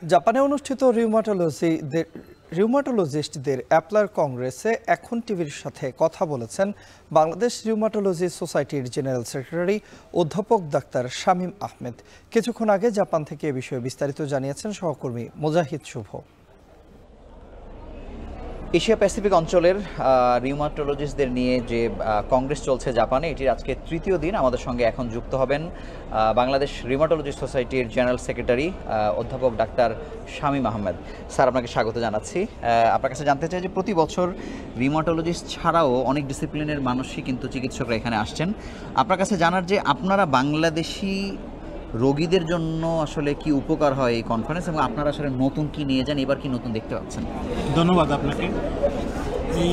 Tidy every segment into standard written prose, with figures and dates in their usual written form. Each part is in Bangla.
জাপানে অনুষ্ঠিত রিউমাটোলজিস্টদের অ্যাপলার কংগ্রেসে এখন টিভির সাথে কথা বলেছেন বাংলাদেশ রিউমাটোলজি সোসাইটির জেনারেল সেক্রেটারি অধ্যাপক ডাক্তার শামীম আহমেদ। কিছুক্ষণ আগে জাপান থেকে এ বিষয়ে বিস্তারিত জানিয়েছেন সহকর্মী মোজাহিদ শুভ। এশিয়া প্যাসিফিক অঞ্চলের রিউমাটোলজিস্টদের নিয়ে যে কংগ্রেস চলছে জাপানে, এটির আজকে তৃতীয় দিন। আমাদের সঙ্গে এখন যুক্ত হবেন বাংলাদেশ রিউমাটোলজি সোসাইটির জেনারেল সেক্রেটারি অধ্যাপক ডাক্তার শামীম আহমেদ। স্যার, আপনাকে স্বাগত জানাচ্ছি। আপনার কাছে জানতে চাই যে প্রতি বছর রিউমাটোলজিস্ট ছাড়াও অনেক ডিসিপ্লিনের মানুষই কিন্তু চিকিৎসকরা এখানে আসছেন। আপনার কাছে জানার যে আপনারা বাংলাদেশি রোগীদের জন্য আসলে কি উপকার হয় এই কনফারেন্স, এবং আপনারা আসলে নতুন কি নিয়ে যান, এবার কি নতুন দেখতে পাচ্ছেন? ধন্যবাদ আপনাকে। এই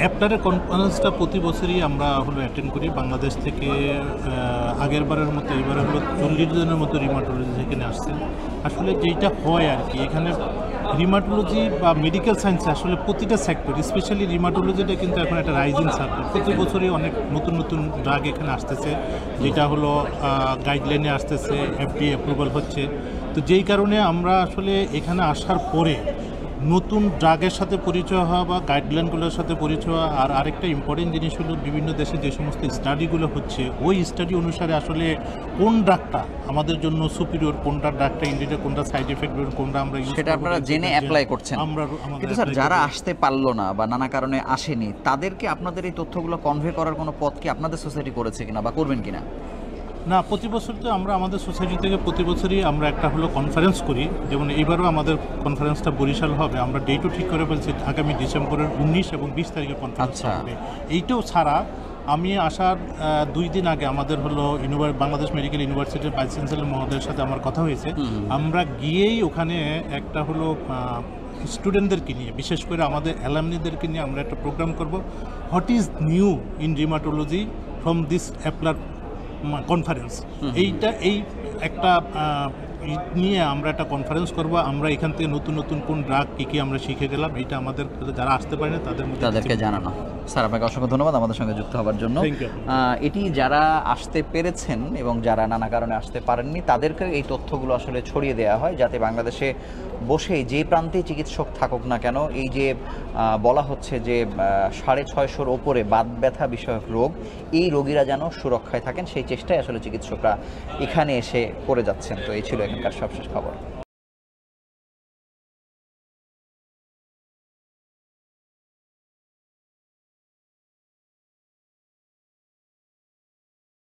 অ্যাপলারের কনফারেন্সটা প্রতি বছরই আমরা অ্যাটেন্ড করি। বাংলাদেশ থেকে আগের বারের মতো এবারে 40 জনের মতো রিউমাটোলজিস্ট এখানে আসছেন। আসলে যেটা হয় আর কি, এখানে রিউমাটোলজি বা মেডিকেল সায়েন্স আসলে প্রতিটা সেক্টর, স্পেশালি রিউমাটোলজিটা কিন্তু এখন একটা রাইজিং সাবজেক্ট। প্রতি বছরই অনেক নতুন নতুন ড্রাগ এখানে আসতেছে, যেটা গাইডলাইনে আসতেছে, FDA অ্যাপ্রুভাল হচ্ছে। তো যেই কারণে আমরা আসলে এখানে আসার পরে নতুন ড্রাগের সাথে পরিচয় হওয়া বা গাইডলাইনগুলোর সাথে পরিচয় হওয়া, আর আরেকটা ইম্পর্টেন্ট জিনিস হলো বিভিন্ন দেশে যে সমস্ত স্টাডিগুলো হচ্ছে, ওই স্টাডি অনুসারে আসলে কোন ড্রাগটা আমাদের জন্য সুপিরিয়র, কোনটা ড্রাগটা ইন্ডিয়া, কোনটা সাইড এফেক্ট, কোনটা আমরা সেটা আপনারা জেনে অ্যাপ্লাই করছেন। কিন্তু স্যার, যারা আসতে পারলো না বা নানা কারণে আসেনি, তাদেরকে আপনাদের এই তথ্যগুলো কনভে করার কোনো পথ কি আপনাদের সোসাইটি করেছে কিনা বা করবেন কিনা? না, প্রতি বছর তো আমরা আমাদের সোসাইটি থেকে প্রতি বছরই আমরা একটা কনফারেন্স করি। যেমন এইবারও আমাদের কনফারেন্সটা বরিশাল হবে। আমরা ডেটও ঠিক করে ফেলছি, আগামী ডিসেম্বরের 19 এবং 20 তারিখে কনফারেন্স হবে। এইটাও ছাড়া আমি আসার 2 দিন আগে আমাদের বাংলাদেশ মেডিকেল ইউনিভার্সিটির ভাইস চ্যান্সেলর মহোদয়ের সাথে আমার কথা হয়েছে। আমরা গিয়েই ওখানে একটা স্টুডেন্টদেরকে নিয়ে, বিশেষ করে আমাদের অ্যালামনিদেরকে নিয়ে আমরা একটা প্রোগ্রাম করব, what is new in rheumatology from this APLAR conference. এই একটা নিয়ে আমরা একটা কনফারেন্স করব। আমরা এখান থেকে নতুন নতুন কোন ড্রাগ কী আমরা শিখে গেলাম, এইটা আমাদের যারা আসতে পারে না তাদেরকে জানানো। স্যার, আপনাকে অসংখ্য ধন্যবাদ আমাদের সঙ্গে যুক্ত হওয়ার জন্য। এটি যারা আসতে পেরেছেন এবং যারা নানা কারণে আসতে পারেননি, তাদেরকে এই তথ্যগুলো আসলে ছড়িয়ে দেওয়া হয়, যাতে বাংলাদেশে বসেই যে প্রান্তে চিকিৎসক থাকুক না কেন, এই যে বলা হচ্ছে যে 650-র ওপরে বাত ব্যথা বিষয়ক রোগ, এই রোগীরা যেন সুরক্ষায় থাকেন, সেই চেষ্টায় আসলে চিকিৎসকরা এখানে এসে করে যাচ্ছেন। তো এই ছিল এখানকার সবশেষ খবর।